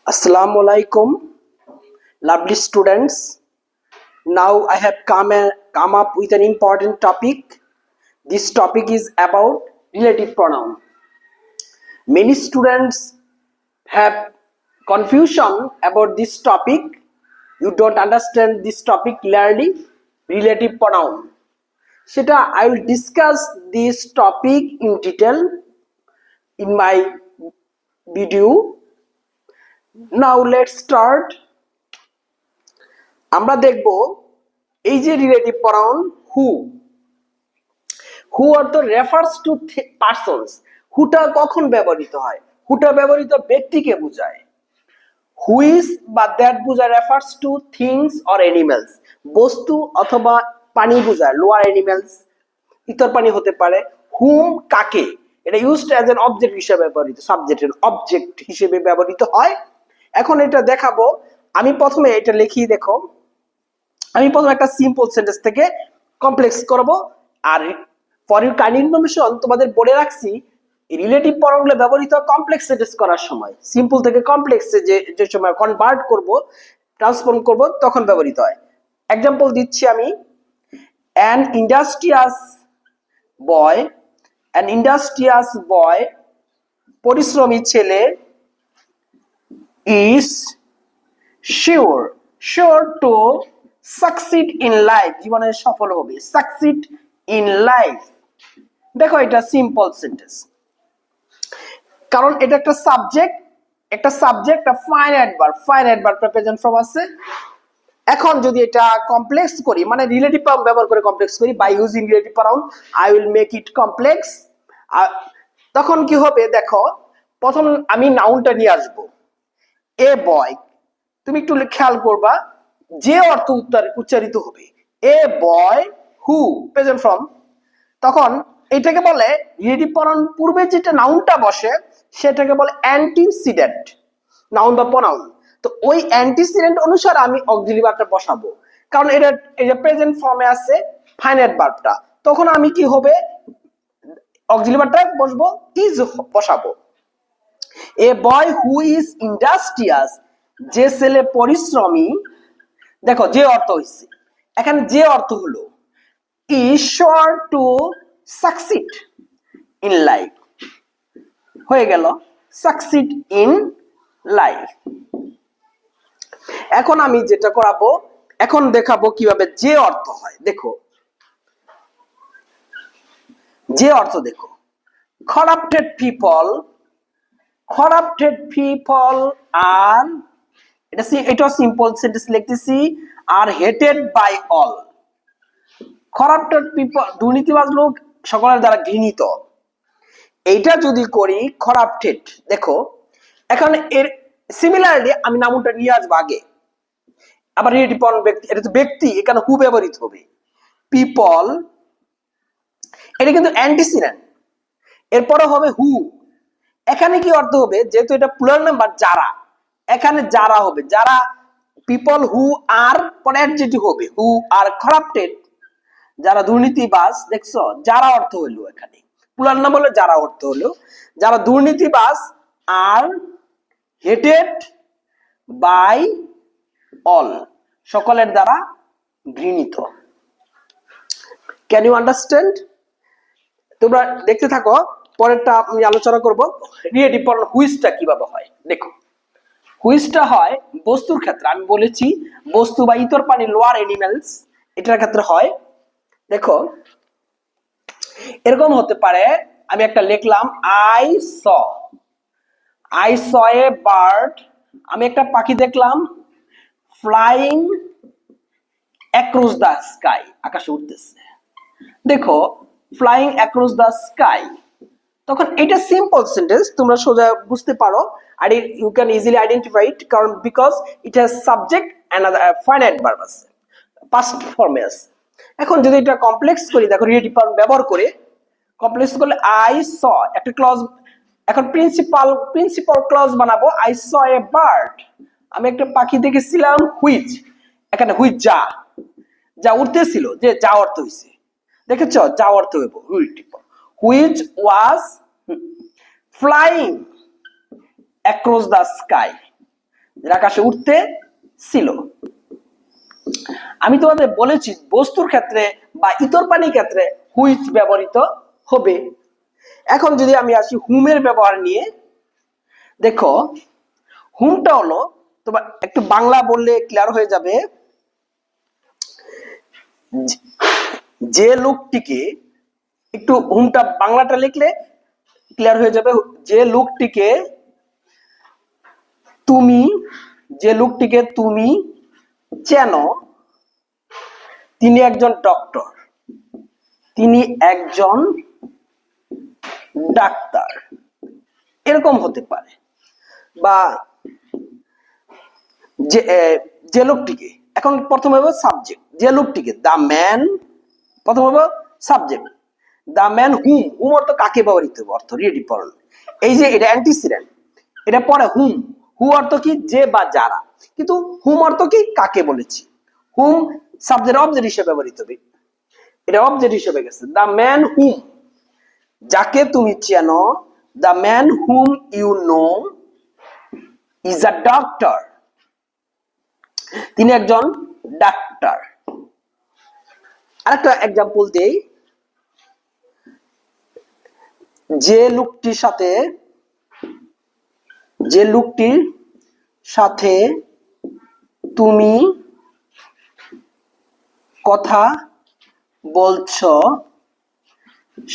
Assalamu alaikum, lovely students. Now I have come up with an important topic. This topic is about relative pronoun. Many students have confusion about this topic. You don't understand this topic clearly. Relative pronoun. I will discuss this topic in detail in my video. Now let's start. আমরা দেখব এই যে relative pronoun হু অর্থ refers to persons. হুটা কখন ব্যবহৃত হয়? হুটা ব্যবহৃত ব্যক্তিকে বোঝায়। হুইজ বা দ্যাট বোঝায় refers to things or animals, বস্তু অথবা পানি বোঝায়, লোয়ার অ্যানিমেলস, ইতর পানি হতে পারে। হুম কাকে, এটা ইউজড অ্যাজ এন অবজেক্ট হিসেবে ব্যবহৃত, সাবজেক্টের অবজেক্ট হিসেবে ব্যবহৃত হয়। এখন এটা দেখাবো। আমি প্রথমে এটা লিখিয়ে দেখো। আমি প্রথমে একটা সিম্পল সেন্টেন্স থেকে কমপ্লেক্স করব। আর ফর ইউর কাইন্ড ইনফরমেশন তোমাদের বলে রাখছি রিলেটিভ প্রনাউনগুলো ব্যবহৃত কমপ্লেক্স সেন্টেন্স করার সময়, সিম্পল থেকে কমপ্লেক্সে যে সময় কনভার্ট করব, ট্রান্সফর্ম করব, তখন ব্যবহৃত হয়। এক্সাম্পল দিচ্ছি আমি। অ্যান ইন্ডাস্ট্রিয়াস বয়, পরিশ্রমী ছেলে, is sure to succeed in life, জীবনে সফল হবে, succeed in life। দেখো এটা সিম্পল সেন্টেন্স, কারণ এটা একটা subject finite verb present form আছে। এখন যদি এটা কমপ্লেক্স করি, মানে রিলেটিভ প্রনাউন ব্যবহার করে কমপ্লেক্স করি, by using relative pronoun I will make it complex. তখন কি হবে দেখো, প্রথম আমি নাউনটা নিয়ে আসবো। এ বয়, তুমি একটু খেয়াল করবা যে অর্থ উচ্চারিত হবে। এ বয় হু প্রেজেন্ট ফর্ম, তখন এটাকে বলে রিলেটিভ প্রনাউন। পূর্বে যেটা নাউনটা বসে সেটাকে বলে অ্যান্টিসিডেন্ট, নাউন বা প্রনাউন। তো ওই অ্যান্টিসিডেন্ট অনুসারে আমি অক্সিলারি ভার্বটা বসাবো, কারণ এটা এই যে প্রেজেন্ট ফর্মে আছে ফাইনাইট ভার্বটা, তখন আমি কি হবে অক্সিলারি ভার্বটা বসবো, ইজ বসাবো। এ বয় হু ইজ ইন্ডাস্ট্রিয়াস, যে ছেলে পরিশ্রমী। দেখো যে অর্থ হইছে, এখানে যে অর্থ হলো is sure to succeed in life, হয়ে গেল succeed in life। এখন আমি যেটা করাবো, এখন দেখাবো কিভাবে যে অর্থ হয়। দেখো যে অর্থ, দেখো corrupted people আর এটা সিম্পল সেন্টেন্স লিখতেছি, আর hated by all. Corrupted people, দুর্নীতিবাজ লোক সকলের দ্বারা ঘৃণিত। এইটা যদি করি করাপ্টেড, দেখো এখন এর সিমিলারলি আমি নামটা নিয়ে আসবো আগে। আবার রিলেটিভ প্রনাউন ব্যক্তি, এটা তো ব্যক্তি, এখানে হু ব্যবহৃত হবে। পিপল এটা কিন্তু অ্যান্টিসিডেন্ট, এরপরে হবে হু। এখানে কি অর্থ হবে, যেহেতু এটা প্লুরাল নাম্বার যারা, এখানে যারা হবে, যারা পিপল হু আর পরে অ্যাডজেক্টিভ হবে, হু আর করাপ্টেড, যারা দুর্নীতিবাজ। দেখছো যারা অর্থ হইলো, এখানে প্লুরাল নাম হলো যারা অর্থ হলো, যারা দুর্নীতিবাজ আর হেটেড বাই অল, সকলের দ্বারা ঘৃণিত। Can you understand? তোমরা দেখতে থাকো, পরেরটা আমি আলোচনা করব রিলেটিভ প্রনাউন হুইচটা কিভাবে হয়। দেখো হুইচটা হয় বস্তুর ক্ষেত্রে, আমি বলেছি বস্তু বা ইতর প্রাণী, লোয়ার অ্যানিমেলস, এটার ক্ষেত্রে হয়। দেখো এরকম হতে পারে, আমি একটা লিখলাম আই স এ বার্ড, আমি একটা পাখি দেখলাম ফ্লাইং অ্যাক্রস দ্য স্কাই, আকাশে উঠতেছে। দেখো ফ্লাইং অ্যাক্রস দ্য স্কাই, তখন এটা সিম্পল সেন্টেন্স, তোমরা সোজা বুঝতে পারো, আর you can easily identify it, কারণ because it has subject and finite verb আছে, পাস্ট ফর্মে আছে। এখন যদি এটা কমপ্লেক্স করি, দেখো রিলেটিভ প্রনাউন ব্যবহার করে কমপ্লেক্স করলে আই স, একটা ক্লজ, এখন প্রিন্সিপাল ক্লজ বানাবো। আই স এ বার্ড, আমি একটা পাখি দেখেছিলাম, হুইচ, এখানে হুইচ যা উঠতেছিল, যে যা অর্থ হইছে, দেখেছো যা অর্থ হইব which was flying across the sky. আকাশে উঠতে ছিল। আমি তোমাদের বলেছি বস্তুর ক্ষেত্রে বা ইতর প্রাণীর ক্ষেত্রে হুইচ ব্যবহৃত হবে। এখন যদি আমি আসি হুমের ব্যবহার নিয়ে, দেখো হুমটা হলো তোমার একটু বাংলা বললে ক্লিয়ার হয়ে যাবে। যে লোকটিকে, একটু হুমটা বাংলাটা লিখলে ক্লিয়ার হয়ে যাবে। যে লোকটিকে তুমি চেনো তিনি একজন ডক্টর, তিনি একজন ডাক্তার, এরকম হতে পারে। বা যে লোকটিকে, এখন প্রথম হবে সাবজেক্ট, যে লোকটিকে, দ্য ম্যান, প্রথম হবে সাবজেক্ট, দ্য ম্যান হুম, হুম অর্থ কাকে ব্যবহৃত হবে, অর্থ রিলেটিভ ফর্ম। এই যে এটা অ্যান্টিসিডেন্ট, এটা পরে হুম, হু অর্থ কি যে বা যারা, কিন্তু হুম অর্থ কি কাকে বলেছি। হুম সাবজেক্ট অবজেক্ট হিসেবে ব্যবহৃত হবে, এটা অবজেক্ট হিসেবে গেছে। দ্য ম্যান হুম, যাকে তুমি চেনো, the man whom you know is a doctor, তিনি একজন ডাক্তার। আরেকটা এক্সাম্পল দেই, যে লোকটির সাথে তুমি কথা বলছো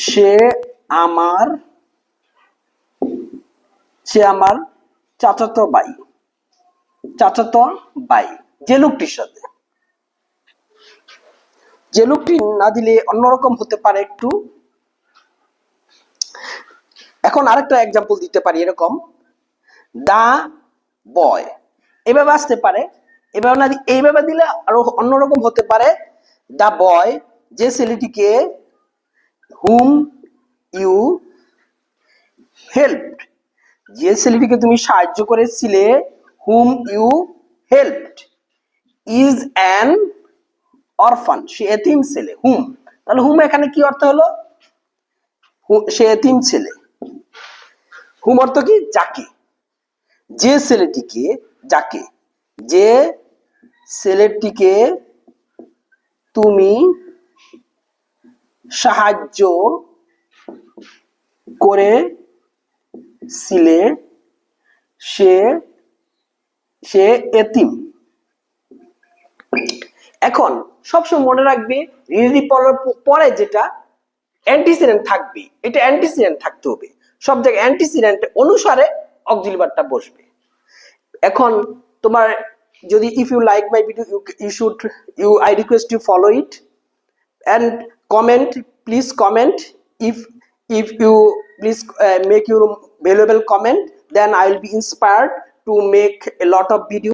সে আমার চাচাতো ভাই। যে লোকটির সাথে, যে লোকটি না দিলে অন্যরকম হতে পারে একটু। এখন আরেকটা এক্সাম্পল দিতে পারি এরকম, দা বয়, এভাবে আসতে পারে, এভাবে না এইভাবে দিলে আরো অন্যরকম হতে পারে। দা বয়, যে ছেলেটিকে, হুম ইউ হেল্পড, যে ছেলেটিকে তুমি সাহায্য করেছিলে, hmm you helped, is an orphan, সে এতিম ছেলে। হুম, তাহলে হুম এখানে কি অর্থ হলো, সে এতিম ছেলে। হুম অর্থ কি যাকে, যে ছেলেটিকে, যাকে, যে ছেলেটিকে তুমি সাহায্য করেছিলে সে এতিম। এখন সবসময় মনে রাখবে রিলেটিভ পরে যেটা অ্যান্টিসিডেন্ট থাকবে, এটা অ্যান্টিসিডেন্ট থাকতে হবে, সব জায়গায় অ্যান্টিসিডেন্ট অনুসারে অক্সিলারি ভার্বটা বসবে। এখন তোমার যদি if you like my video, I request you follow it and comment, please comment. If you please make your valuable comment, then I will be inspired to make a lot of videos.